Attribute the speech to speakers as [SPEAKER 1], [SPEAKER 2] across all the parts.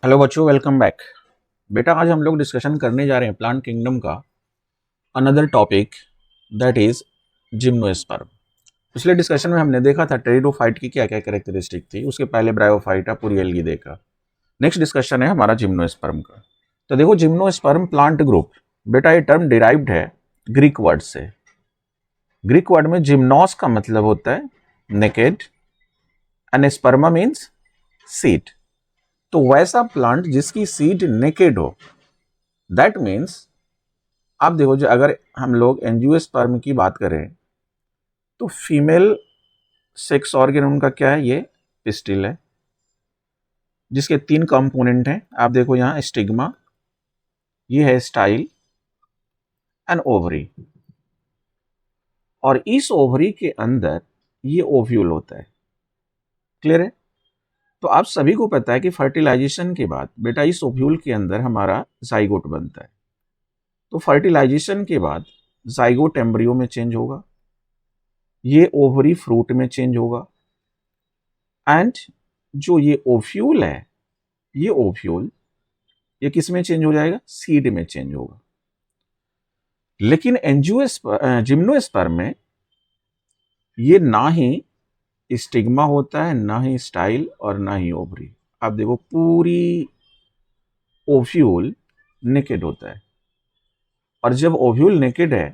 [SPEAKER 1] Hello बच्चों, welcome back. बेटा आज हम लोग डिस्कशन करने जा रहे हैं प्लांट किंगडम का another topic, that is gymnosperm. पिछले डिस्कशन में हमने देखा था टेरिडोफाइट की क्या क्या कैरेक्टरिस्टिक थी, उसके पहले ब्रायोफाइटा, पूरी एल्गी देखा। नेक्स्ट डिस्कशन है हमारा जिम्नोस्पर्म का। तो देखो, जिम्नोस्पर्म प्लांट ग्रुप, बेटा ये टर्म डिराइव्ड है ग्रीक वर्ड से। ग्रीक वर्ड में जिम्नोस का मतलब होता है नेकेड एंड स्पर्मा मीन्स सीड। तो वैसा प्लांट जिसकी सीड नेकेड हो, दैट मीन्स, आप देखो जो अगर हम लोग एंजियोस्पर्म की बात करें तो फीमेल सेक्स ऑर्गन उनका क्या है, ये पिस्टिल है, जिसके 3 कंपोनेंट हैं। आप देखो यहाँ स्टिग्मा, ये है स्टाइल एंड ओवरी, और इस ओवरी के अंदर ये ओव्यूल होता है। क्लियर है? तो आप सभी को पता है कि फर्टिलाइजेशन के बाद बेटा इस ओव्यूल के अंदर हमारा जाइगोट बनता है। तो फर्टिलाइजेशन के बाद जाइगोट एम्ब्रियो में चेंज होगा, ये ओवरी फ्रूट में चेंज होगा, एंड जो ये ओव्यूल है, ये ओव्यूल ये किस में चेंज हो जाएगा, सीड में चेंज होगा। लेकिन जिम्नोस्पर्म में ये ना ही स्टिग्मा होता है, ना ही स्टाइल और ना ही ओवरी। आप देखो पूरी ओव्यूल नेकेड होता है, और जब ओव्यूल नेकेड है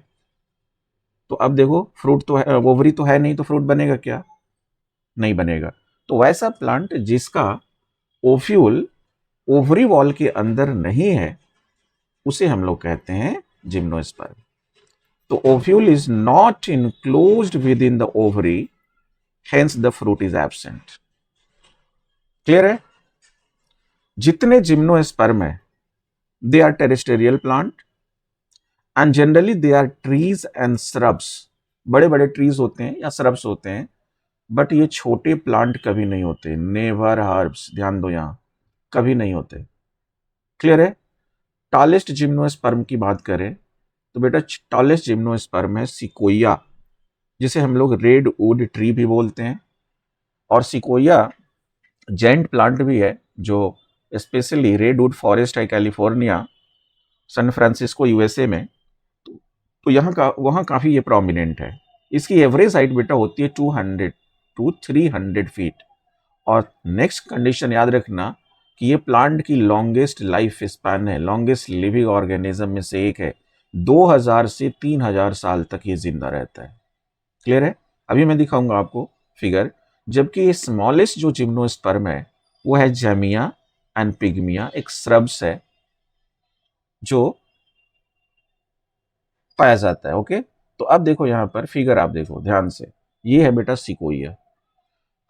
[SPEAKER 1] तो अब देखो फ्रूट तो है, ओवरी तो है नहीं, तो फ्रूट बनेगा क्या? नहीं बनेगा। तो वैसा प्लांट जिसका ओव्यूल ओवरी वॉल के अंदर नहीं है, उसे हम लोग कहते हैं जिम्नोस्पर्म। तो ovule is not enclosed within the ovary, hence the fruit is absent. Clear है? जितने जिम्नोस्पर्म है, they are terrestrial plant and generally they are trees and shrubs. बड़े बड़े ट्रीज होते हैं या श्रब्स होते हैं, बट ये छोटे प्लांट कभी नहीं होते। नेवर हर्ब्स, ध्यान दो यहां, कभी नहीं होते। क्लियर है? टॉलेस्ट जिम्नोस्पर्म की बात करें तो बेटा टॉलेस्ट जिम्नोस्पर्म है सिकोया, जिसे हम लोग रेड वुड ट्री भी बोलते हैं। और सिकोया जेंट प्लांट भी है, जो स्पेशली रेड वुड फॉरेस्ट है कैलिफोर्निया, सैन फ्रांसिस्को यूएसए में। तो यहाँ का वहाँ काफ़ी ये प्रोमिनेंट है। इसकी एवरेज हाइट बेटा होती है 200 to 300 फीट। और नेक्स्ट कंडीशन याद रखना कि ये प्लांट की लॉन्गेस्ट लाइफ स्पैन है, लॉन्गेस्ट लिविंग ऑर्गेनिज्म में से एक है। 2000 से 3000 साल तक ये जिंदा रहता है। क्लियर है? अभी मैं दिखाऊंगा आपको फिगर। जबकि ये स्मॉलेस्ट जो जिम्नोस्पर्म है वो है जेमिया एंड पिग्मिया, एक श्रब्स है जो पाया जाता है। ओके, तो अब देखो यहाँ पर फिगर, आप देखो ध्यान से, ये है बेटा सिकोया।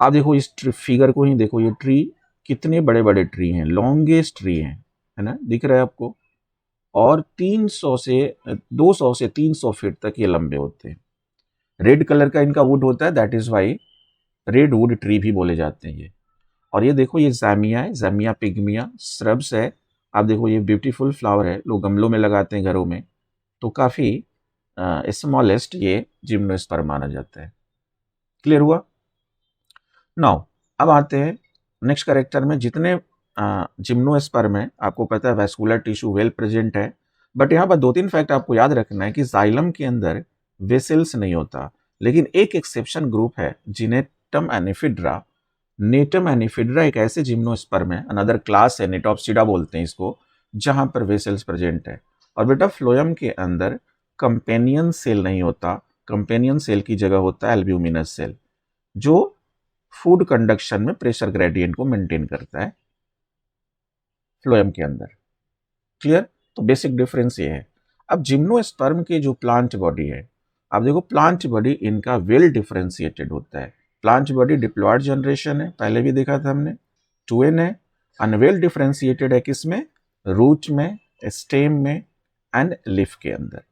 [SPEAKER 1] आप देखो इस फिगर को ही देखो, ये ट्री कितने बड़े बड़े ट्री हैं, लॉन्गेस्ट ट्री हैं, है ना, दिख रहा है आपको। और 200 से 300 फीट तक ये लंबे होते हैं। रेड कलर का इनका वुड होता है, that is why red wood tree भी बोले जाते हैं ये। और ये देखो ये जामिया है, जामिया पिग्मिया श्रब्स है। आप देखो ये ब्यूटीफुल फ्लावर है, लोग गमलों में लगाते हैं घरों में। तो काफी स्मॉलेस्ट ये जिम्नोस्पर्म माना जाता है। क्लियर हुआ? नाउ अब आते हैं नेक्स्ट कैरेक्टर में। जितने जिम्नोस्पर्म है, आपको पता है वैस्कुलर टिश्यू वेल प्रेजेंट है, बट यहाँ पर 2-3 फैक्ट आपको याद रखना है कि जाइलम के अंदर वेसल्स नहीं होता। लेकिन एक एक्सेप्शन ग्रुप है, जिनेटम एनिफिड्रा। नेटम एनिफिड्रा एक ऐसे जिम्नोस्पर्म है, अनदर क्लास है, नेटॉप्सिडा बोलते हैं इसको, जहां पर वेसल्स प्रेजेंट है। और बेटा फ्लोएम के अंदर कंपेनियन सेल नहीं होता। कंपेनियन सेल की जगह होता है एल्ब्यूमिनस सेल, जो फूड कंडक्शन में प्रेशर ग्रेडियंट को मेंटेन करता है फ्लोएम के अंदर। क्लियर? तो बेसिक डिफरेंस ये है। अब जिम्नोस्पर्म की जो प्लांट बॉडी है, आप देखो प्लांट बॉडी इनका वेल डिफरेंशिएटेड होता है। प्लांट बॉडी डिप्लॉयड जनरेशन है, पहले भी देखा था हमने, 2n है। अनवेल डिफरेंशिएटेड है किसमें? रूट में, स्टेम में एंड लीफ के अंदर।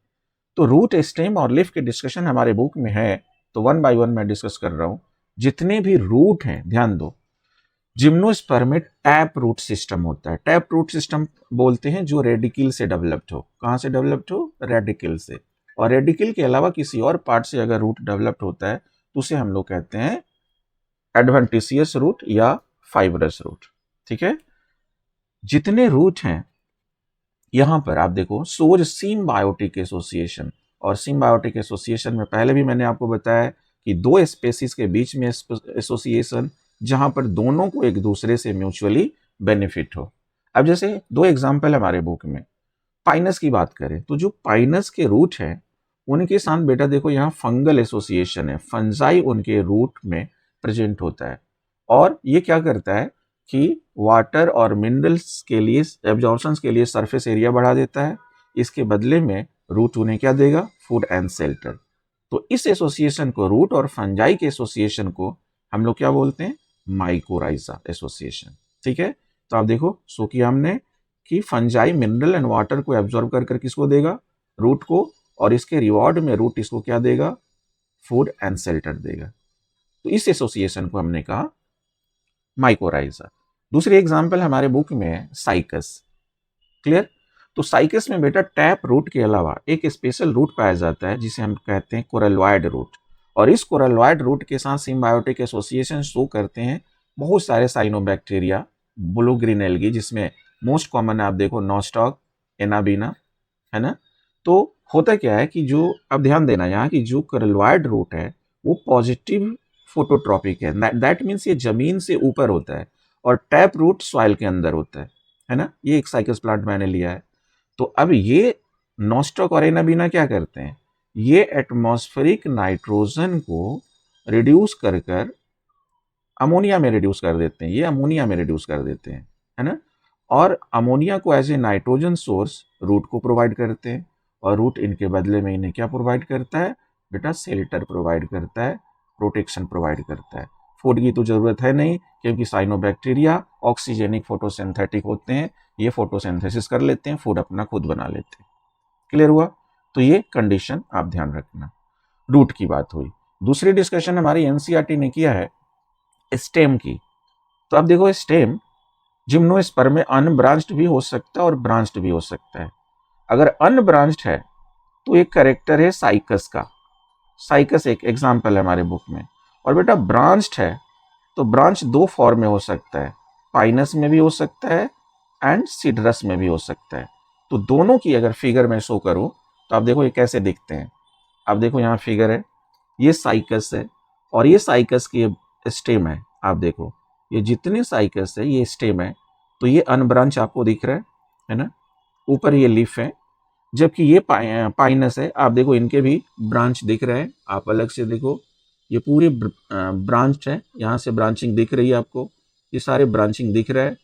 [SPEAKER 1] तो रूट, स्टेम और लीफ की डिस्कशन हमारे बुक में है, तो 1 by 1 मैं डिस्कस कर रहा हूं। जितने भी रूट हैं, ध्यान दो, जिम्नोस्पर्म में टैप रूट सिस्टम होता है। टैप रूट सिस्टम बोलते हैं जो रेडिकल से डेवलप्ड हो। कहां से डेवलप्ड हो? रेडिकल से। और रेडिकल के अलावा किसी और पार्ट से अगर रूट डेवलप्ड होता है तो उसे हम लोग कहते हैं एडवेंटिशियस रूट या फाइब्रस रूट। ठीक है? जितने रूट हैं यहां पर आप देखो सोज सिम्बायोटिक एसोसिएशन, और सिम्बायोटिक एसोसिएशन में पहले भी मैंने आपको बताया कि दो स्पेसीज के बीच में एसोसिएशन जहां पर दोनों को एक दूसरे से म्यूचुअली बेनिफिट हो। अब जैसे दो एग्जाम्पल हमारे बुक में, पाइनस की बात करें तो जो पाइनस के रूट है उनके साथ बेटा देखो यहाँ फंगल एसोसिएशन है, फंजाई उनके रूट में प्रेजेंट होता है, और ये क्या करता है कि वाटर और मिनरल्स के लिए एब्जॉर्प्शन के लिए सरफेस एरिया बढ़ा देता है, इसके बदले में रूट उन्हें क्या देगा, फूड एंड शेल्टर। तो इस एसोसिएशन को, रूट और फंजाई के एसोसिएशन को हम लोग क्या बोलते हैं, माइकोराइजा एसोसिएशन। ठीक है, तो आप देखो सो किया हमने कि फंजाई मिनरल एंड वाटर को एब्जॉर्ब कर किसको देगा, रूट को, और इसके रिवॉर्ड में रूट इसको क्या देगा, फूड एंड शेल्टर देगा। तो इस एसोसिएशन को हमने कहा माइकोराइजा। दूसरी एग्जांपल हमारे बुक में है साइकस। क्लियर, तो साइकस में बेटा टैप रूट के अलावा एक स्पेशल रूट पाया जाता है जिसे हम कहते हैं कोरलवाइड रूट, और इस कोरलवाइड रूट के साथ सिम्बायोटिक एसोसिएशन शो करते हैं बहुत सारे साइनोबैक्टीरिया, ब्लू ग्रीन एल्गी, जिसमें मोस्ट कॉमन आप देखो नॉस्टॉक, एनाबीना, है ना। तो होता क्या है कि जो, अब ध्यान देना यहाँ की जो कोरलवाइड रूट है वो पॉजिटिव फोटोट्रॉपिक है, दैट मीन्स ये जमीन से ऊपर होता है, और टैप रूट सॉइल के अंदर होता है ना। ये एक साइकस प्लांट मैंने लिया है। तो अब ये नॉस्टॉक और एनाबीना क्या करते हैं, ये एटमॉस्फेरिक नाइट्रोजन को रिड्यूस कर कर अमोनिया में रिड्यूस कर देते हैं, ये अमोनिया में रिड्यूस कर देते हैं, है ना। और अमोनिया को as a nitrogen source root को प्रोवाइड करते हैं, और रूट इनके बदले में इन्हें क्या प्रोवाइड करता है बेटा, शेल्टर प्रोवाइड करता है, प्रोटेक्शन प्रोवाइड करता है। फूड की तो जरूरत है नहीं, क्योंकि साइनोबैक्टीरिया ऑक्सीजेनिक फोटोसिंथेटिक होते हैं, ये फोटोसिंथेसिस कर लेते हैं, फूड अपना खुद बना लेते हैं। क्लियर हुआ, तो ये कंडीशन आप ध्यान रखना। रूट की बात हुई। दूसरी डिस्कशन हमारी एनसीईआरटी ने किया है स्टेम की। तो अब देखो स्टेम जिम्नोस्पर्म में अनब्रांच्ड भी हो सकता है और ब्रांच्ड भी हो सकता है। अगर अनब्रांच्ड है तो एक करेक्टर है साइकस का, साइकस एक एग्जाम्पल है हमारे बुक में। और बेटा ब्रांच्ड है तो ब्रांच दो फॉर्म में हो सकता है, पाइनस में भी हो सकता है एंड सीडरस में भी हो सकता है। तो दोनों की अगर फिगर में शो करूं तो आप देखो ये कैसे दिखते हैं। आप देखो यहाँ फिगर है, ये साइकस है और ये साइकस की स्टेम है। आप देखो ये जितने साइकस है ये स्टेम है, तो ये अनब्रांच आपको दिख रहा है ना, ऊपर ये लीफ है, जबकि ये पाइनस है। आप देखो इनके भी ब्रांच दिख रहे हैं, आप अलग से देखो, ये पूरी ब्रांच है, यहाँ से ब्रांचिंग दिख रही है आपको, ये सारे ब्रांचिंग दिख रहा है,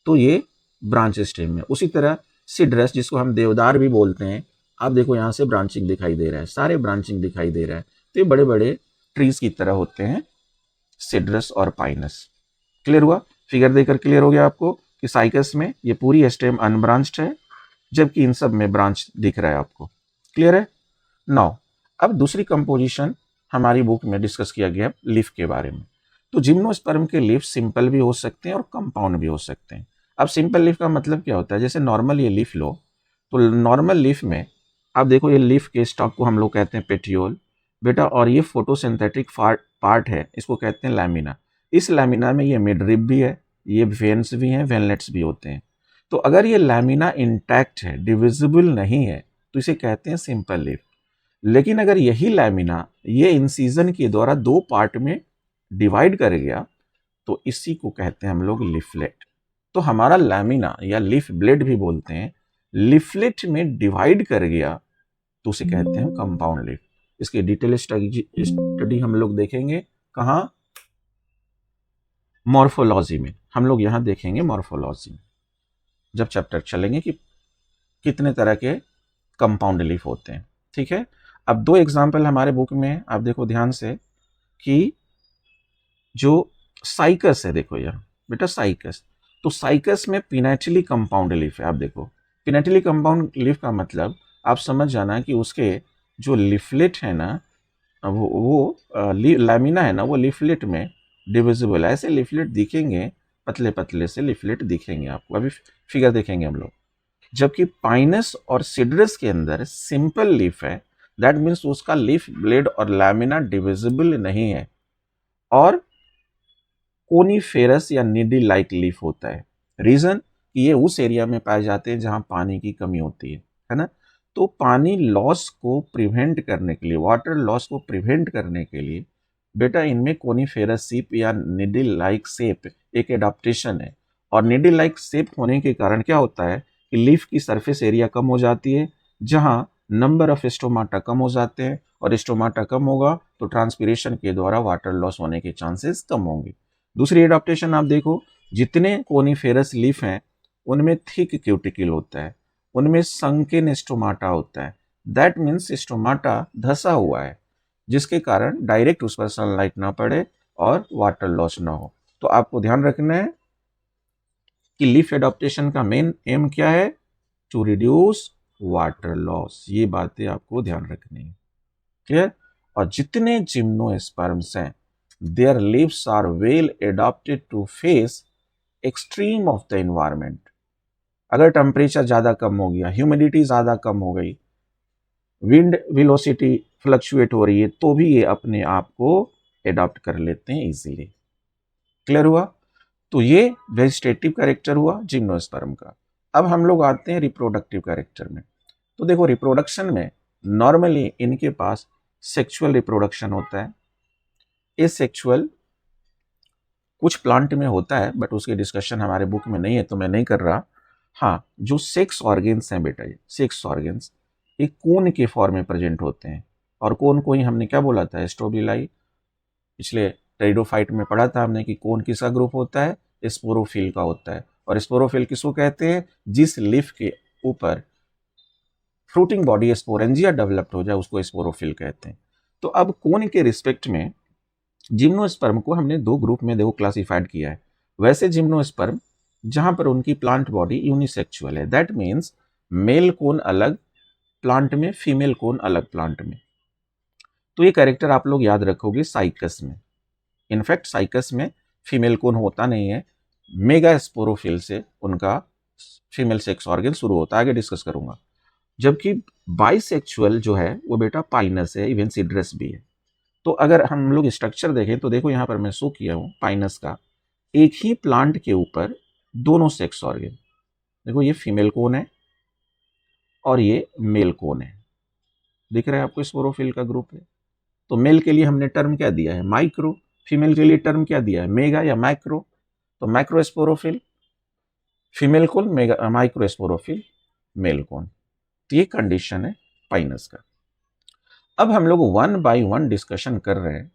[SPEAKER 1] तो ये ब्रांच स्टेम है। उसी तरह सिड्रस जिसको हम देवदार भी बोलते हैं, आप देखो यहाँ से ब्रांचिंग दिखाई दे रहा है, सारे ब्रांचिंग दिखाई दे रहा है। तो ये बड़े बड़े ट्रीज की तरह होते हैं सिड्रस और पाइनस। क्लियर हुआ, फिगर देकर क्लियर हो गया आपको कि साइकस में ये पूरी स्टेम अनब्रांच्ड है, जबकि इन सब में ब्रांच दिख रहा है आपको। क्लियर है। नाउ अब दूसरी कंपोजिशन हमारी बुक में डिस्कस किया गया लीफ के बारे में। तो जिम्नोस्पर्म के लीफ सिंपल भी हो सकते हैं और कंपाउंड भी हो सकते हैं। अब सिंपल लीफ का मतलब क्या होता है, जैसे नॉर्मल ये लीफ लो, तो नॉर्मल लीफ में आप देखो ये लीफ के स्टॉक को हम लोग कहते हैं पेटियोल बेटा, और ये फोटोसिंथेटिक पार्ट है, इसको कहते हैं लैमिना। इस लैमिना में ये मिडरिब भी है, ये वेन्स भी हैं, वेनलेट्स भी होते हैं। तो अगर ये लैमिना इंटैक्ट है, डिविजिबल नहीं है, तो इसे कहते हैं सिंपल लीफ। लेकिन अगर यही लैमिना ये इंसीजन के द्वारा दो पार्ट में डिवाइड कर गया, तो इसी को कहते हैं हम लोग लीफलेट। तो हमारा लैमिना या लीफ ब्लेड भी बोलते हैं, लीफलेट में डिवाइड कर गया तो उसे कहते हैं कंपाउंड लीफ। इसकी डिटेल स्टडी हम लोग देखेंगे कहाँ, मॉर्फोलॉजी में। हम लोग यहाँ देखेंगे मॉर्फोलॉजी में, जब चैप्टर चलेंगे कि कितने तरह के कंपाउंड लीफ होते हैं। ठीक है, अब दो एग्जाम्पल हमारे बुक में आप देखो ध्यान से कि जो साइकस है, देखो यार बेटा साइकस, तो साइकस में पिनेटिली कंपाउंड लीफ है। आप देखो पिनेटिली कंपाउंड लीफ का मतलब आप समझ जाना कि उसके जो लीफलेट है ना, वो लैमिना है ना, वो लीफलेट में डिविजिबल है। ऐसे लीफलेट दिखेंगे, पतले पतले से लीफलेट दिखेंगे आपको, अभी फिगर देखेंगे हम लोग। जबकि पाइनस और सिड्रस के अंदर सिंपल लीफ है, दैट मीन्स उसका लीफ ब्लेड और लैमिना डिविजिबल नहीं है, और कोनीफेरस या नीडी लाइक लीफ होता है। रीजन कि ये उस एरिया में पाए जाते हैं जहाँ पानी की कमी होती है ना। तो पानी लॉस को प्रिवेंट करने के लिए, वाटर लॉस को प्रिवेंट करने के लिए बेटा इनमें कोनिफेरस सीप या निडल लाइक शेप एक एडाप्टेशन है। और निडल लाइक शेप होने के कारण क्या होता है कि लीफ की सरफेस एरिया कम हो जाती है, जहाँ नंबर ऑफ स्टोमाटा कम हो जाते हैं, और स्टोमाटा कम होगा तो ट्रांसपीरेशन के द्वारा वाटर लॉस होने के चांसेस कम होंगे। दूसरी एडाप्टेशन आप देखो, जितने कोनिफेरस लीफ हैं उनमें थिक क्यूटिकल होता है, उनमें संकीर्ण स्टोमाटा होता है। दैट मीन्स स्टोमाटा धसा हुआ है, जिसके कारण डायरेक्ट उस पर सनलाइट ना पड़े और वाटर लॉस ना हो। तो आपको ध्यान रखना है कि लीफ एडाप्टेशन का मेन एम क्या है, टू रिड्यूस वाटर लॉस। ये बातें आपको ध्यान रखनी है, क्लियर। और जितने जिम्नोस्पर्म्स हैं their leaves are well adapted to face extreme of the environment. अगर टेम्परेचर ज़्यादा कम हो गया, ह्यूमिडिटी ज़्यादा कम हो गई, विंड वेलोसिटी फ्लक्चुएट हो रही है, तो भी ये अपने आप को एडॉप्ट कर लेते हैं इजीली। क्लियर हुआ। तो ये वेजिटेटिव कैरेक्टर हुआ जिम्नोस्पर्म का। अब हम लोग आते हैं रिप्रोडक्टिव कैरेक्टर में। तो देखो रिप्रोडक्शन में नॉर्मली इनके पास सेक्सुअल रिप्रोडक्शन होता है। ये सेक्सुअल कुछ प्लांट में होता है, बट उसकी डिस्कशन हमारे बुक में नहीं है तो मैं नहीं कर रहा। हाँ, जो सेक्स ऑर्गेन्स हैं बेटा, ये सेक्स ऑर्गेन्स एक कोन के फॉर्म में प्रेजेंट होते हैं। और कोन को ही हमने क्या बोला था, स्ट्रोबिलाई। पिछले टेरिडोफाइट में पढ़ा था हमने कि कोन किसका ग्रुप होता है, स्पोरोफिल का होता है। और स्पोरोफिल किसको कहते हैं, जिस लीफ के ऊपर फ्रूटिंग बॉडी स्पोरेंजिया डेवलप्ड हो जाए उसको स्पोरोफिल कहते हैं। तो अब कोन के रिस्पेक्ट में जिम्नोस्पर्म को हमने दो ग्रुप में देखो क्लासिफाइड किया है। वैसे जिम्नोस्पर्म जहां पर उनकी प्लांट बॉडी यूनिसेक्सुअल है, दैट मीन्स मेल कोन अलग प्लांट में, फीमेल कोन अलग प्लांट में। तो ये कैरेक्टर आप लोग याद रखोगे साइकस में। इनफैक्ट साइकस में फीमेल कोन होता नहीं है, मेगा स्पोरोफिल से उनका फीमेल सेक्स ऑर्गन शुरू होता है, आगे डिस्कस करूंगा। जबकि बाइसेक्सुअल जो है वो बेटा पाइनस है, इवन सिड्रस भी है। तो अगर हम लोग स्ट्रक्चर देखें तो देखो यहाँ पर मैं शो किया हूँ पाइनस का, एक ही प्लांट के ऊपर दोनों सेक्स ऑर्गन। देखो ये फीमेल कोन है और ये मेल कोन है, दिख रहा है आपको, स्पोरोफिल का ग्रुप है। तो मेल के लिए हमने टर्म क्या दिया है, माइक्रो। फीमेल के लिए टर्म क्या दिया है, मेगा या मैक्रो। तो macro sporophyll female cone, mega micro sporophyll male cone. तो ये कंडीशन है पाइनस का। अब हम लोग वन बाय वन डिस्कशन कर रहे हैं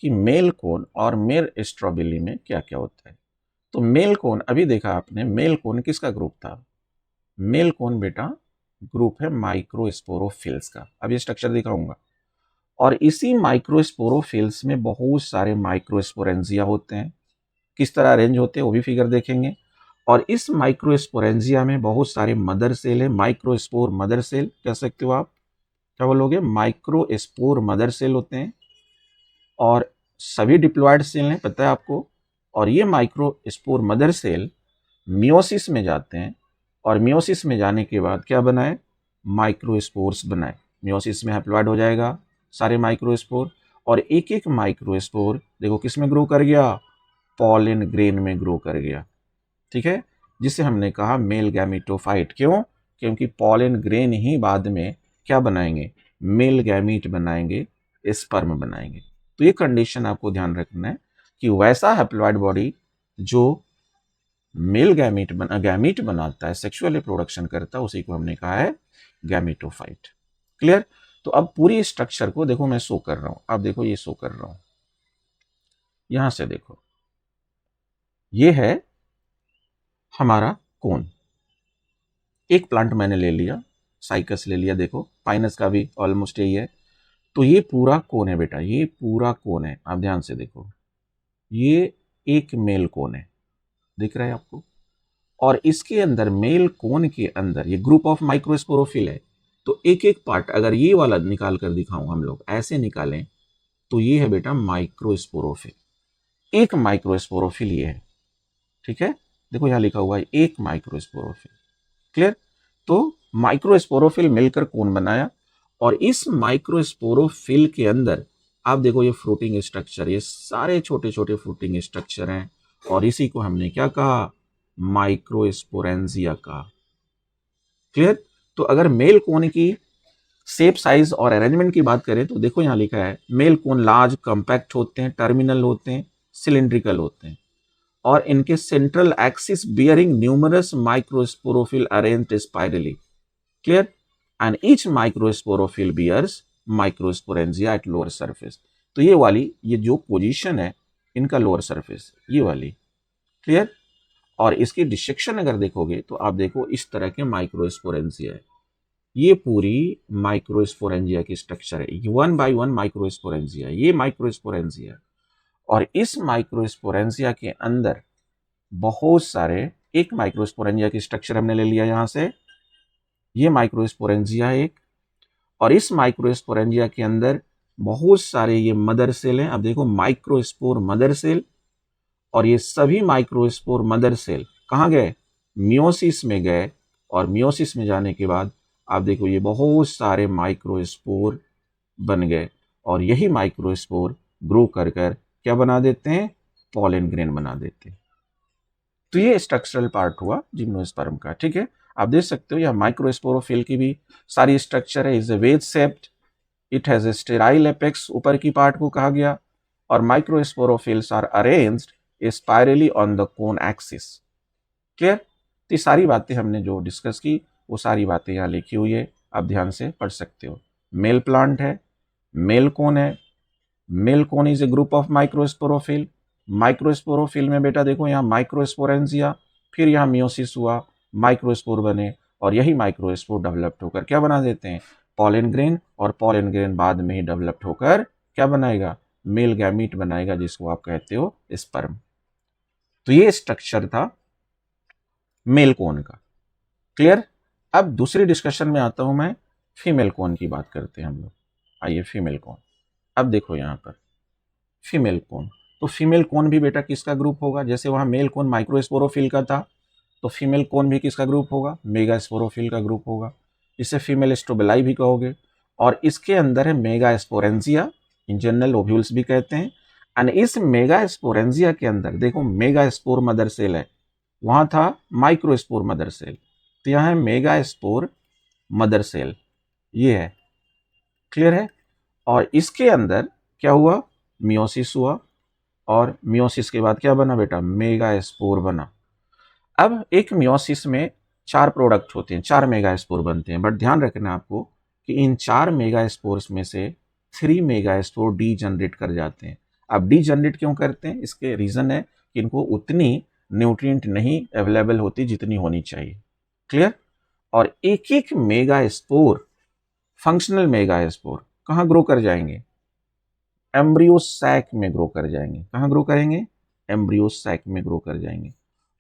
[SPEAKER 1] कि मेल कोन और मेल स्ट्रॉबेरी में क्या क्या होता है। तो मेल कोन अभी देखा आपने, मेल कोन किसका ग्रुप था, मेल कोन बेटा ग्रुप है माइक्रोस्पोरोफिल्स का। अब ये स्ट्रक्चर दिखाऊंगा। और इसी माइक्रोस्पोरोफिल्स में बहुत सारे माइक्रोस्पोरेंजिया होते हैं। किस तरह अरेंज होते हैं वो भी फिगर देखेंगे। और इस माइक्रोस्पोरेंजिया में बहुत सारे मदर सेल है, माइक्रोस्पोर मदर सेल कह सकते हो आप, क्या बोलोगे, माइक्रोस्पोर मदर सेल होते हैं। और सभी डिप्लॉयड सेल हैं, पता है आपको। और ये माइक्रोस्पोर मदर सेल मियोसिस में जाते हैं, और मियोसिस में जाने के बाद क्या बनाए, माइक्रोस्पोर्स बनाए। मियोसिस में हैप्लॉइड हो जाएगा सारे माइक्रोस्पोर, और एक एक माइक्रोस्पोर देखो किस में ग्रो कर गया, पॉलन ग्रेन में ग्रो कर गया। ठीक है, जिसे हमने कहा मेल गैमीटोफाइट। क्यों, क्योंकि पॉलन ग्रेन ही बाद में क्या बनाएंगे, मेल गैमीट बनाएंगे, स्पर्म बनाएंगे। तो ये कंडीशन आपको ध्यान रखना है कि वैसा हैप्लॉइड बॉडी जो मेल गैमीट बनाता है, सेक्सुअल रिप्रोडक्शन करता है, उसी को हमने कहा है गैमीटोफाइट। क्लियर। तो अब पूरी स्ट्रक्चर को देखो मैं शो कर रहा हूं। अब देखो ये शो कर रहा हूं, यहां से देखो, ये है हमारा कोन। एक प्लांट मैंने ले लिया, साइकस ले लिया, देखो पाइनस का भी ऑलमोस्ट यही है। तो ये पूरा कोन है बेटा, ये पूरा कोन है। आप ध्यान से देखो, ये एक मेल कोन है, दिख रहा है आपको। और इसके अंदर मेल कोन के अंदर ये ग्रुप ऑफ माइक्रोस्पोरोफिल है। तो एक एक पार्ट अगर ये वाला निकाल कर दिखाऊं, हम लोग ऐसे निकालें, तो ये है बेटा माइक्रोस्पोरोफिल। एक माइक्रोस्पोरोफिल ये है, ठीक है। देखो यहां लिखा हुआ है एक माइक्रोस्पोरोफिल। क्लियर। तो माइक्रोस्पोरोफिल मिलकर कोन बनाया, और इस माइक्रोस्पोरोफिल के अंदर आप देखो ये फ्रूटिंग स्ट्रक्चर, ये सारे छोटे छोटे फ्रूटिंग स्ट्रक्चर हैं। और इसी को हमने क्या कहा, माइक्रोस्पोरेंजिया का। क्लियर। तो अगर मेल कोन की शेप, साइज और अरेंजमेंट की बात करें तो देखो यहां लिखा है मेल कोन लार्ज, कॉम्पैक्ट होते हैं, टर्मिनल होते हैं, सिलिंड्रिकल होते हैं और इनके central axis bearing numerous microsporophyll arranged spirally. Clear. And each microsporophyll bears microsporangia at lower surface. तो ये वाली, ये जो पोजीशन है इनका लोअर सरफेस, ये वाली। क्लियर। और इसकी डिसेक्शन अगर देखोगे तो आप देखो इस तरह के माइक्रोस्पोरेंजिया है। ये पूरी माइक्रोस्पोरेंजिया की स्ट्रक्चर है, वन बाय वन माइक्रोस्पोरेंजिया, ये माइक्रोस्पोरेंजिया। और इस माइक्रोस्पोरेंजिया के अंदर बहुत सारे, एक माइक्रोस्पोरेंजिया की स्ट्रक्चर हमने ले लिया यहां से, ये माइक्रोस्पोरेंजिया एक, और इस माइक्रोस्पोरेंजिया के अंदर बहुत सारे ये मदर सेल हैं। अब देखो माइक्रोस्पोर मदर सेल, और ये सभी माइक्रोस्पोर मदर सेल कहाँ गए, मियोसिस में गए, और मियोसिस में जाने के बाद आप देखो ये बहुत सारे माइक्रोस्पोर बन गए, और यही माइक्रोस्पोर ग्रो कर कर क्या बना देते हैं, पॉलन ग्रेन बना देते हैं। तो ये स्ट्रक्चरल पार्ट हुआ जिम्नोस्पर्म का। ठीक है, आप देख सकते हो यह माइक्रोस्पोरोफिल की भी सारी स्ट्रक्चर है। Is a wedge shaped, it has a sterile apex, ऊपर की पार्ट को कहा गया, और microsporophylls are arranged spirally on the cone axis. Clear. तो ये सारी बातें हमने जो डिस्कस की वो सारी बातें यहाँ लिखी हुई है, आप ध्यान से पढ़ सकते हो। मेल प्लांट है, मेल कोन है, male cone is a group of microsporophyll. Microsporophyll में बेटा देखो यहाँ माइक्रोस्पोरेंजिया, फिर यहाँ मियोसिस हुआ, माइक्रोस्पोर बने, और यही माइक्रोस्पोर डेवलप्ड होकर क्या बना देते हैं, पॉलन ग्रेन, और पॉलन ग्रेन बाद में ही डेवलप्ड होकर क्या बनाएगा, मेल गैमीट बनाएगा, जिसको आप कहते हो स्पर्म। तो ये स्ट्रक्चर था मेल कोन का। क्लियर। अब दूसरी डिस्कशन में आता हूं मैं, फीमेल कोन की बात करते हैं हम लोग। आइए फीमेल कोन। अब देखो यहाँ पर फीमेल कोन, तो फीमेल कोन भी बेटा किसका ग्रुप होगा, जैसे वहां मेल कोन माइक्रोस्पोरोफिल का था, तो फीमेल कोन भी किसका ग्रुप होगा, मेगास्पोरोफिल का ग्रुप होगा। इसे फीमेल स्ट्रोबेलाई भी कहोगे, और इसके अंदर है मेगास्पोरेंजिया, इन जनरल ओव्यूल्स भी कहते हैं। एंड इस मेगास्पोरेंजिया के अंदर देखो मेगास्पोर मदर सेल है, वहां था माइक्रोस्पोर मदर सेल, तो यहाँ है मेगास्पोर मदर सेल, ये है। क्लियर है। और इसके अंदर क्या हुआ, मियोसिस हुआ, और मियोसिस के बाद क्या बना बेटा, मेगास्पोर बना। अब एक मियोसिस में 4 प्रोडक्ट होते हैं, 4 मेगास्पोर बनते हैं, बट ध्यान रखना आपको कि इन 4 मेगास्पोर्स में से 3 मेगास्पोर डी जनरेट कर जाते हैं। अब डी जनरेट क्यों करते हैं, इसके रीजन है कि इनको उतनी न्यूट्रिएंट नहीं अवेलेबल होती जितनी होनी चाहिए। क्लियर। और एक एक मेगास्पोर, फंक्शनल मेगास्पोर कहाँ ग्रो कर जाएंगे, एम्ब्रियो सैक में ग्रो कर जाएंगे। कहाँ ग्रो करेंगे, एम्ब्रियो सैक में ग्रो कर जाएंगे।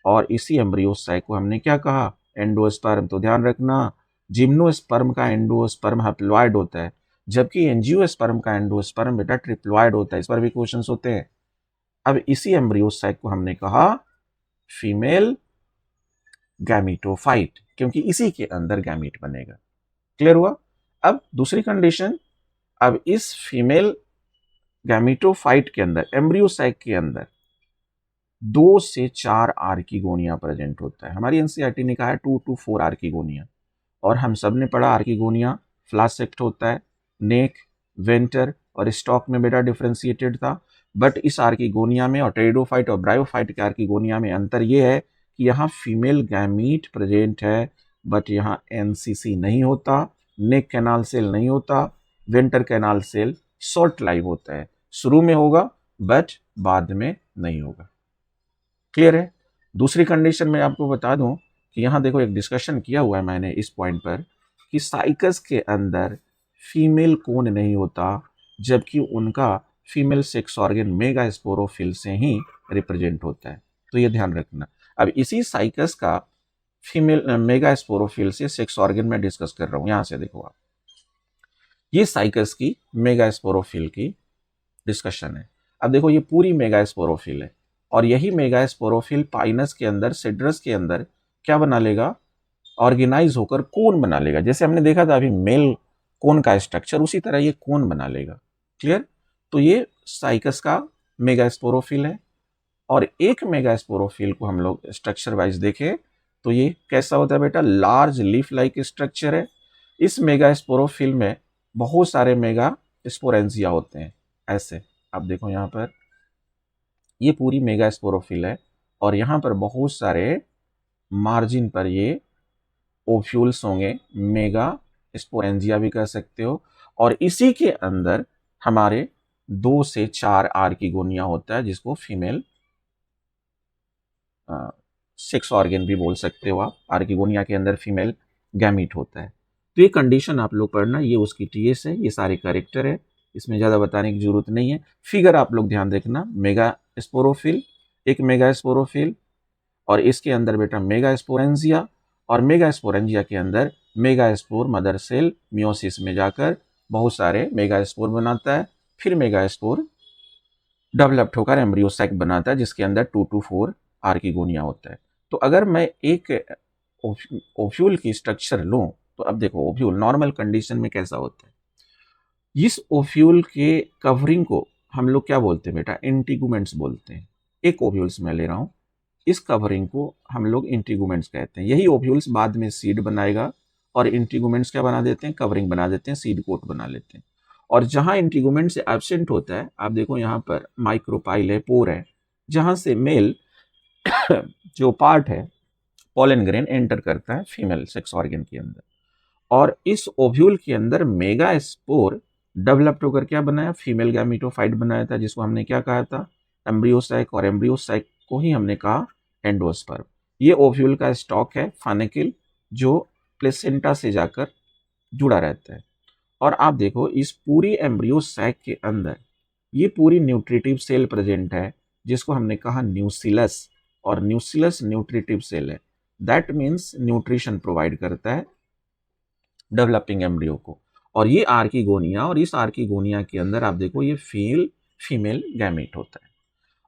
[SPEAKER 1] और इसी एम्ब्रियो सैक को हमने क्या कहा, एंडोस्पर्म। तो ध्यान रखना, जिम्नोस्पर्म का एंडोस्पर्म हैप्लॉइड होता है, जबकि एंजियोस्पर्म का एंडोस्पर्म बेटा ट्रिप्लॉइड होता है। इस पर भी क्वेश्चंस होते हैं। अब इसी एम्ब्रियो सैक को हमने कहा फीमेल गैमीटोफाइट, क्योंकि इसी के अंदर गैमीट बनेगा। क्लियर हुआ। अब दूसरी कंडीशन, अब इस फीमेल गैमीटोफाइट के अंदर, एम्ब्रियो सैक के अंदर 2 से 4 आर्किगोनिया प्रेजेंट होता है। हमारी एनसीईआरटी ने कहा है 2 to 4 आर्किगोनिया, और हम सब ने पढ़ा आर्किगोनिया फ्लासेक्ट होता है, नेक, वेंटर और स्टॉक में बेटा डिफ्रेंशिएटेड था। बट इस आर्किगोनिया में और टेरिडोफाइट और ब्रायोफाइट के आर्किगोनिया में अंतर यह है कि यहाँ फीमेल गैमीट प्रेजेंट है, बट यहाँ एनसीसी नहीं होता, नेक कैनाल सेल नहीं होता, venter canal cell short live होता है, शुरू में होगा बट बाद में नहीं होगा। क्लियर है। दूसरी कंडीशन में आपको बता दूं कि यहाँ देखो एक डिस्कशन किया हुआ है मैंने इस पॉइंट पर कि साइकस के अंदर फीमेल कोन नहीं होता, जबकि उनका फीमेल सेक्स ऑर्गन मेगास्पोरोफिल से ही रिप्रेजेंट होता है। तो ये ध्यान रखना। अब इसी साइकस का फीमेल मेगास्पोरोफिल से सेक्स ऑर्गन में डिस्कस कर रहा हूँ। यहां से देखो आप, ये साइकस की मेगास्पोरोफिल की डिस्कशन है। अब देखो ये पूरी मेगास्पोरोफिल है, और यही मेगास्पोरोफिल पाइनस के अंदर, सिड्रस के अंदर क्या बना लेगा, ऑर्गेनाइज होकर कोन बना लेगा। जैसे हमने देखा था अभी मेल कोन का स्ट्रक्चर, उसी तरह ये कोन बना लेगा। क्लियर। तो ये साइकस का मेगास्पोरोफिल है, और एक मेगा स्पोरोफिल को हम लोग स्ट्रक्चर वाइज देखें तो ये कैसा होता है बेटा, लार्ज लीफ लाइक स्ट्रक्चर है। इस मेगा स्पोरोफिल में बहुत सारे मेगा स्पोरेंजिया होते हैं ऐसे। आप देखो यहाँ पर ये पूरी मेगा स्पोरोफिल है और यहाँ पर बहुत सारे मार्जिन पर ये ओफ्यूल्स होंगे, मेगा स्पोरेंजिया भी कह सकते हो। और इसी के अंदर हमारे 2 से 4 आर्किगोनिया होता है जिसको फीमेल सेक्स ऑर्गन भी बोल सकते हो आप। आर्किगोनिया के अंदर फीमेल गैमीट होता है। तो ये कंडीशन आप लोग पढ़ना, ये उसकी टीएस है, ये सारे कैरेक्टर है, इसमें ज़्यादा बताने की जरूरत नहीं है। फिगर आप लोग ध्यान देखना, मेगा स्पोरोफिल, एक मेगा स्पोरोफिल और इसके अंदर बेटा मेगा स्पोरेंजिया, और मेगा स्पोरेंजिया के अंदर mega spore mother cell meiosis में जाकर बहुत सारे मेगा स्पोर बनाता है। फिर मेगा स्पोर डेवलप्ड होकर एम्ब्रियो सैक बनाता है जिसके अंदर 2 to 4 आर्किगोनिया होता है। तो अगर मैं एक ओव्यूल की स्ट्रक्चर लूं तो अब देखो ओव्यूल नॉर्मल कंडीशन में कैसा होता है। इस ओव्यूल के कवरिंग को हम लोग क्या बोलते हैं बेटा, इंटीगुमेंट्स बोलते हैं। एक ओव्यूल्स मैं ले रहा हूं, इस कवरिंग को हम लोग इंटीगुमेंट्स कहते हैं। यही ओव्यूल्स बाद में सीड बनाएगा और इंटीगुमेंट्स क्या बना देते हैं, कवरिंग बना देते हैं, सीड कोट बना लेते हैं। और जहां इंटीगुमेंट से एब्सेंट होता है, आप देखो यहाँ पर माइक्रोपाइल है, पोर है, जहां से मेल जो पार्ट है पोलन ग्रेन एंटर करता है फीमेल सेक्स ऑर्गन के अंदर। और इस ओव्यूल के अंदर मेगा स्पोर डेवलप्ड होकर क्या बनाया, फीमेल गैमीटोफाइट बनाया था जिसको हमने क्या कहा था, एम्ब्रियोसाइक, और एम्ब्रियोसाइक को ही हमने कहा एंडोस्पर्म। ये ओव्यूल का स्टॉक है फानिकल जो प्लेसेंटा से जाकर जुड़ा रहता है। और आप देखो इस पूरी एम्ब्रियो सैक के अंदर ये पूरी न्यूट्रिटिव सेल प्रेजेंट है जिसको हमने कहा न्यूसिलस, और न्यूसिलस न्यूट्रिटिव सेल है, दैट मीन्स न्यूट्रिशन प्रोवाइड करता है डेवलपिंग एम्ब्रियो को। और ये आर्किगोनिया, और इस आर्किगोनिया के अंदर आप देखो ये फीमेल गैमेट होता है।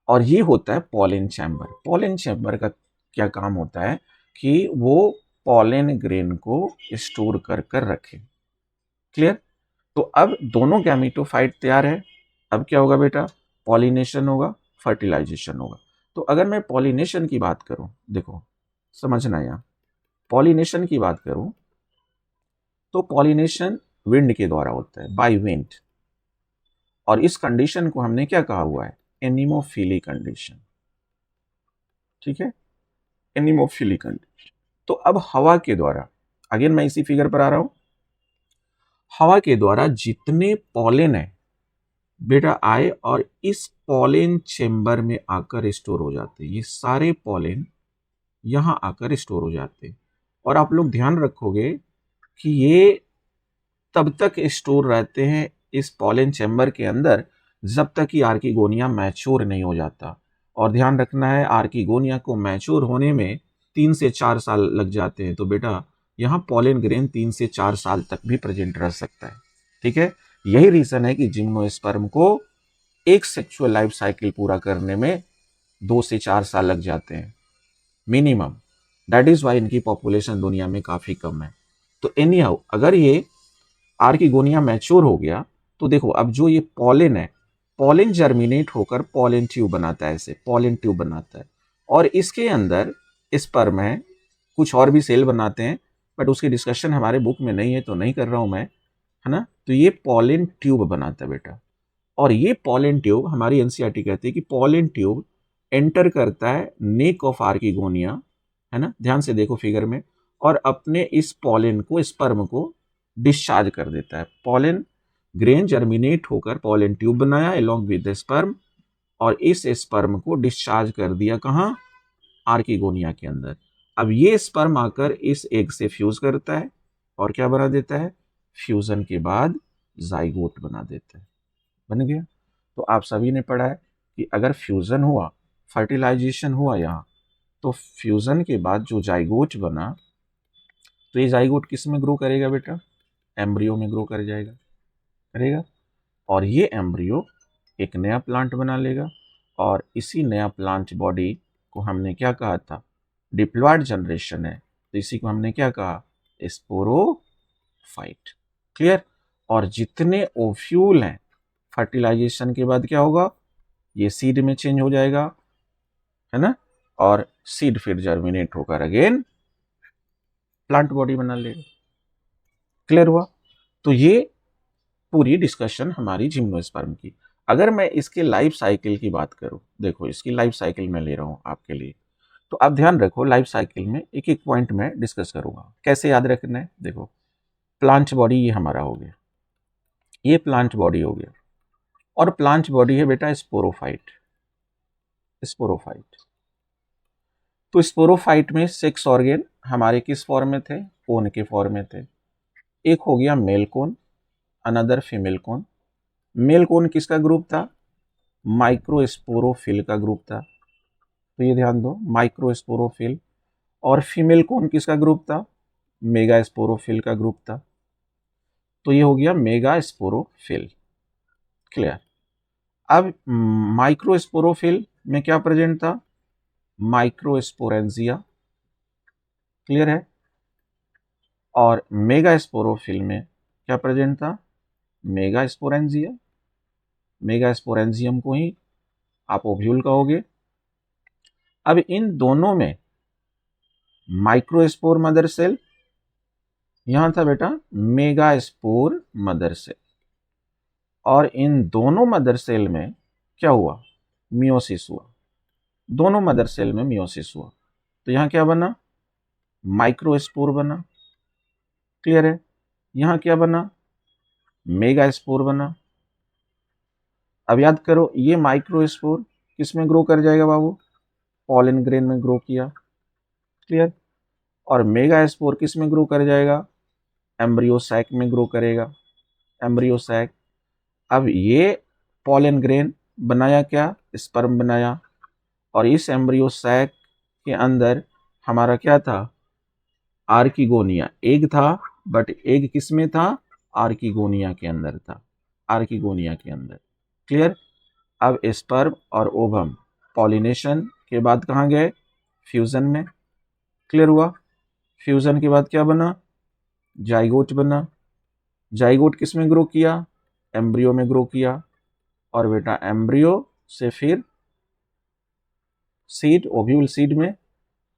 [SPEAKER 1] और ये होता है पॉलन चैम्बर। पॉलन चैम्बर का क्या काम होता है कि वो पॉलन ग्रेन को स्टोर कर कर रखे। क्लियर। तो अब दोनों गैमेटोफाइट तैयार है। अब क्या होगा बेटा, पॉलिनेशन होगा, फर्टिलाइजेशन होगा। तो अगर मैं पॉलिनेशन की बात करूं, देखो समझना, यहां पॉलिनेशन की बात करूं तो पॉलिनेशन विंड के द्वारा होता है, बाय विंड। और इस कंडीशन को हमने क्या कहा हुआ है, एनिमोफिली कंडीशन। ठीक है, एनिमोफिली कंडीशन। तो अब हवा के द्वारा, अगेन मैं इसी फिगर पर आ रहा हूं, हवा के द्वारा जितने पॉलन है बेटा आए और इस पॉलन चेंबर में आकर स्टोर हो जाते हैं। ये सारे पॉलन यहां आकर स्टोर हो जाते हैं। और आप लोग ध्यान रखोगे कि ये तब तक स्टोर रहते हैं इस पॉलन चेंबर के अंदर जब तक कि आर्किगोनिया मैच्योर नहीं हो जाता। और ध्यान रखना है आर्किगोनिया को मैच्योर होने में 3 से 4 साल लग जाते हैं। तो बेटा यहाँ पॉलन ग्रेन 3 से 4 साल तक भी प्रेजेंट रह सकता है। ठीक है, यही रीजन है कि जिम्नोस्पर्म को एक सेक्सुअल लाइफ साइकिल पूरा करने में 2 से 4 साल लग जाते हैं मिनिमम। दैट इज वाई इनकी पॉपुलेशन दुनिया में काफी कम है। तो एनी हाउ अगर ये आर्किगोनिया मैच्योर हो गया तो देखो अब जो ये पॉलन है, पॉलन जर्मिनेट होकर पॉलन ट्यूब बनाता है, ऐसे पॉलन ट्यूब बनाता है। और इसके अंदर स्पर्म है, कुछ और भी सेल बनाते हैं बट उसकी डिस्कशन हमारे बुक में नहीं है तो नहीं कर रहा हूं मैं, है ना। तो ये पॉलन ट्यूब बनाता है बेटा। और ये पॉलन ट्यूब हमारी एनसीईआरटी कहती है कि पॉलन ट्यूब एंटर करता है नेक ऑफ आर्किगोनिया, है ना, ध्यान से देखो फिगर में, और अपने इस पॉलन को, स्पर्म को डिस्चार्ज कर देता है। पॉलन ग्रेन जर्मिनेट होकर पॉलन ट्यूब बनाया अलोंग विद द स्पर्म, और इस स्पर्म को डिस्चार्ज कर दिया कहां, आर्किगोनिया के अंदर। अब ये स्पर्म आकर इस एग से फ्यूज करता है और क्या बना देता है, फ्यूजन के बाद जाइगोट बना देता है। बन गया। तो आप सभी ने पढ़ा है कि अगर फ्यूजन हुआ, फर्टिलाइजेशन हुआ यहाँ, तो फ्यूजन के बाद जो जाइगोट बना, तो ये जाइगोट किस में ग्रो करेगा बेटा, एम्ब्रियो में ग्रो कर जाएगा, करेगा। और ये एम्ब्रियो एक नया प्लांट बना लेगा। और इसी नया प्लांट बॉडी को हमने क्या कहा था, डिप्लॉयड जनरेशन है, तो इसी को हमने क्या कहा, स्पोरोफाइट। क्लियर। और जितने ओव्यूल हैं फर्टिलाइजेशन के बाद क्या होगा, ये सीड में चेंज हो जाएगा, है ना, और सीड फिर जर्मिनेट होकर अगेन प्लांट बॉडी बना लेगा। क्लियर हुआ? तो ये पूरी डिस्कशन हमारी जिम्नोस्पर्म की। अगर मैं इसके लाइफ साइकिल की बात करूं, देखो इसकी लाइफ साइकिल मैं ले रहा हूं आपके लिए, तो आप ध्यान रखो लाइफ साइकिल में एक एक पॉइंट में डिस्कस करूंगा। कैसे याद रखना है? देखो प्लांट बॉडी ये हमारा हो गया, ये प्लांट बॉडी हो गया, और प्लांट बॉडी है बेटा स्पोरोफाइट। स्पोरोफाइट, तो स्पोरोफाइट में सेक्स ऑर्गेन हमारे किस फॉर्म में थे? कोन के फॉर्म में थे। एक हो गया male cone, another female cone. Male cone किसका ग्रुप था? माइक्रोस्पोरोफिल का ग्रुप था, तो ये ध्यान दो माइक्रोस्पोरोफिल। और फीमेल कोन किसका ग्रुप था? मेगास्पोरोफिल का ग्रुप था, तो ये हो गया मेगास्पोरोफिल। क्लियर? अब माइक्रोस्पोरोफिल में क्या प्रेजेंट था? माइक्रोस्पोरेंजिया। क्लियर है? और मेगास्पोरोफिल में क्या प्रेजेंट था? मेगास्पोरेंजिया। मेगास्पोरेंजियम को ही आप ओव्यूल कहोगे। अब इन दोनों में माइक्रोस्पोर मदर सेल, यहां था बेटा मेगास्पोर मदर सेल, और इन दोनों मदर सेल में क्या हुआ? मियोसिस हुआ। दोनों मदर सेल में मियोसिस हुआ, तो यहां क्या बना? माइक्रोस्पोर बना। क्लियर है? यहां क्या बना? मेगास्पोर बना। अब याद करो ये माइक्रोस्पोर किस में ग्रो कर जाएगा बाबू? पॉलन ग्रेन में ग्रो किया। क्लियर? और मेगास्पोर किस में ग्रो कर जाएगा? एम्ब्रियो सैक में ग्रो करेगा। Embryo sac. अब ये पॉलन ग्रेन बनाया क्या? स्पर्म बनाया, और इस एम्ब्रियो सैक के अंदर हमारा क्या था? आर्किगोनिया। एग था, बट एग किस में था? आर्किगोनिया के अंदर था। आर्किगोनिया के अंदर। क्लियर? अब स्पर्म और ओवम पॉलिनेशन के बाद कहाँ गए? फ्यूजन में। क्लियर हुआ? फ्यूजन के बाद क्या बना? जाइगोट बना। जाइगोट किस में ग्रो किया? एम्ब्रियो में ग्रो किया, और बेटा एम्ब्रियो से फिर सीड, ओव्यूल सीड में,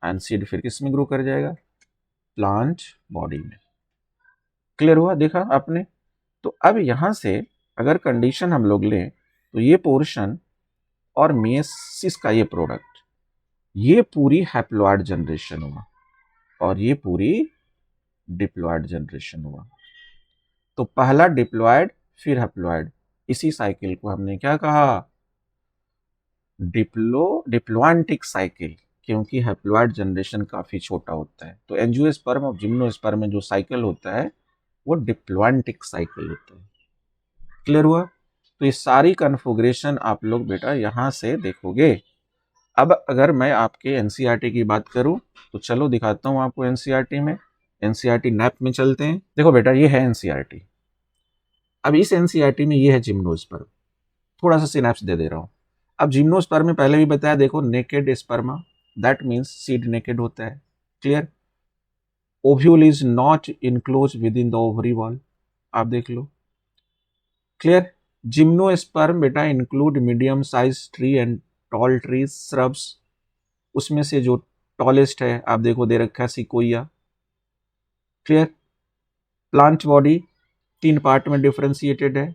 [SPEAKER 1] एंड सीड फिर किस में ग्रो कर जाएगा? प्लांट बॉडी में। क्लियर हुआ? देखा आपने? तो अब यहां से अगर कंडीशन हम लोग लें, तो ये पोर्शन और मेसिस का ये प्रोडक्ट, ये पूरी हैप्लॉइड जनरेशन हुआ, और ये पूरी डिप्लॉइड जनरेशन हुआ। तो पहला डिप्लॉइड फिर हैप्लॉइड, इसी साइकिल को हमने क्या कहा? डिप्लॉन्टिक साइकिल, क्योंकि हैप्लॉइड जनरेशन काफी छोटा होता है। तो एंजियोस्पर्म और जिम्नोस्पर्म में जो साइकिल होता है वो डिप्लॉन्टिक साइकिल होता है। क्लियर हुआ? तो ये सारी कन्फिगरेशन आप लोग बेटा यहां से देखोगे। अब अगर मैं आपके एनसीईआरटी की बात करूं, तो चलो दिखाता हूं आपको एनसीईआरटी में। एनसीईआरटी नैप में चलते हैं। देखो बेटा ये है एनसीईआरटी। अब इस एनसीईआरटी में ये है जिम्नोस्पर्म। थोड़ा सा सिनैप्स दे दे रहा हूं। अब जिम्नोस्पर्म में पहले भी बताया, देखो naked स्पर्मा, that means seed naked होता है। Clear? Ovule is not enclose with in the ovary wall, आप देख लो। क्लियर? जिम्नोस्पर्म बेटा include medium size tree and tall trees, shrubs. उसमें से जो टॉलेस्ट है आप देखो दे रखा है sequoia. Clear? Plant body 3 part में डिफरेंशिएटेड है।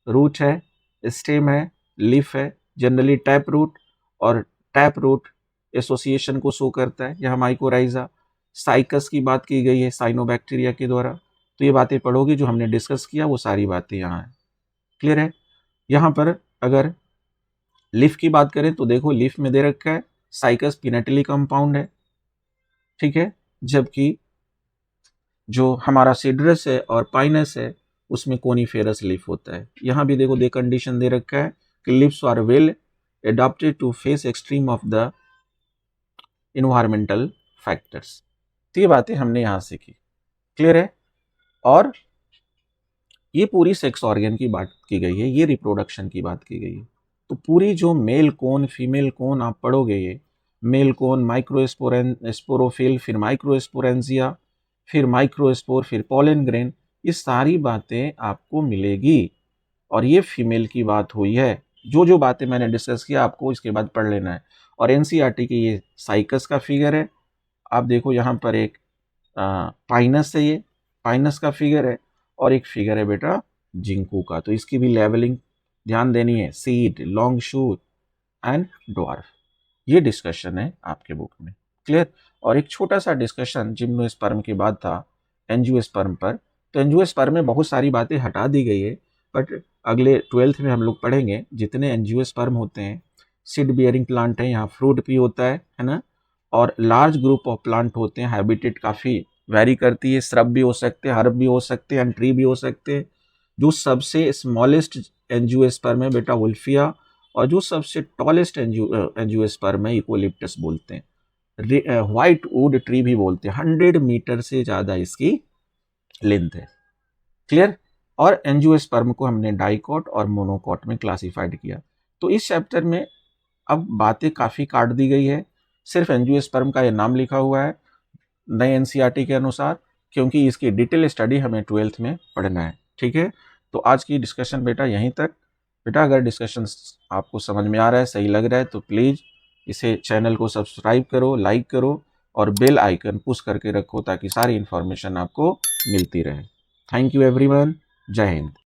[SPEAKER 1] रूट है, स्टेम है, लीफ है। जनरली टैप रूट, और टैप रूट एसोसिएशन को शो करता है। यहाँ माइकोराइजा। साइकस की बात की गई है साइनोबैक्टीरिया के द्वारा। तो ये बातें पढ़ोगे जो हमने डिस्कस किया, वो सारी बातें यहाँ है। क्लियर है? यहाँ पर अगर लीफ की बात करें तो देखो लीफ में दे रखा है साइकस पिनेटली कंपाउंड है। ठीक है? जबकि जो हमारा सिड्रस है और पाइनस है उसमें कोनीफेरस लीफ होता है। यहां भी देखो दे कंडीशन दे रखा है कि leaves are well adopted to face extreme of the environmental factors. तो ये बातें हमने यहां से की। क्लियर है? और ये पूरी सेक्स ऑर्गन की बात की गई है, ये रिप्रोडक्शन की बात की गई है। तो पूरी जो मेल कोन फीमेल कोन आप पढ़ोगे, ये मेल कोन माइक्रोस्पोरोफिल, फिर माइक्रोस्पोरेंजिया, फिर माइक्रोस्पोर, फिर पॉलन ग्रेन, ये सारी बातें आपको मिलेगी। और ये फीमेल की बात हुई है। जो जो बातें मैंने डिस्कस किया आपको इसके बाद पढ़ लेना है। और एनसीईआरटी की ये साइकस का फिगर है। आप देखो यहाँ पर एक पाइनस है, ये पाइनस का फिगर है, और एक फिगर है बेटा जिंकू का। तो इसकी भी लेवलिंग ध्यान देनी है, seed, long shoot and dwarf. ये डिस्कशन है आपके बुक में, क्लियर। और एक छोटा सा डिस्कशन जिम्नोस्पर्म के बाद था एंजियोस्पर्म पर। तो एंजियोस्पर्म में बहुत सारी बातें हटा दी गई है, बट अगले 12th में हम लोग पढ़ेंगे जितने एंजियोस्पर्म होते हैं। सीड बियरिंग प्लांट है, यहाँ फ्रूट भी होता है ना, और लार्ज ग्रुप ऑफ प्लांट होते हैं। हैबिटेट काफ़ी वेरी करती है, श्रब भी हो सकते हैं, हर्ब भी हो सकते हैं, एंड ट्री भी हो सकते हैं। जो सबसे स्मॉलेस्ट एंजियोस्पर्म है बेटा वुल्फिया, और जो सबसे टॉलेस्ट एंजियोस्पर्म है इकोलिप्टस बोलते हैं। व्हाइट वुड ट्री भी बोलते हैं। 100 मीटर से ज़्यादा इसकी लेंथ है, क्लियर। और एंजियोस्पर्म को हमने डाइकॉट और मोनोकॉट में क्लासिफाइड किया। तो इस चैप्टर में अब बातें काफ़ी काट दी गई है, सिर्फ एंजियोस्पर्म का ये नाम लिखा हुआ है नए एनसीईआरटी के अनुसार, क्योंकि इसकी डिटेल स्टडी हमें 12th में पढ़ना है, ठीक है। तो आज की डिस्कशन बेटा यहीं तक। बेटा अगर डिस्कशन आपको समझ में आ रहा है, सही लग रहा है, तो प्लीज़ इसे चैनल को सब्सक्राइब करो, लाइक करो, और बेल आइकन पुश करके रखो ताकि सारी इन्फॉर्मेशन आपको मिलती रहे। थैंक यू एवरीवन, जय हिंद।